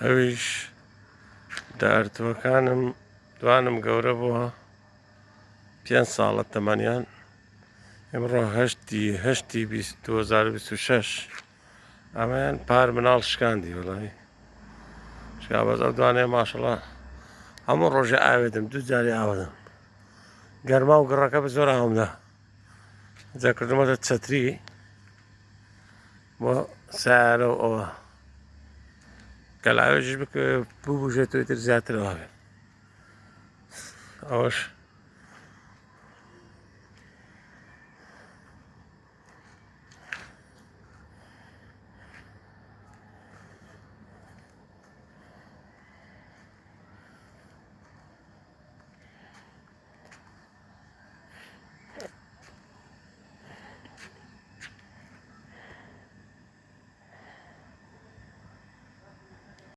ئەویش دارتوەکانم دوانم گەورە بووە 5 ساڵە تەمەنیان ئەمڕۆ هەشتی 2026 ئەمەیان پار مناڵ شکاندی وڵی شابەز ئەو دوانێ ماشەڵە هەموو ڕۆژێ ئاوێتم دوو جاری ئاوەدەم گەرما و گڕەکە بە زۆر ئاومدا جا کردمەتە چەتری بۆ سارە و ئەوە کە لاوێژش بوو بژێتەوەی تر زیاتر ئاوێ ئەوەش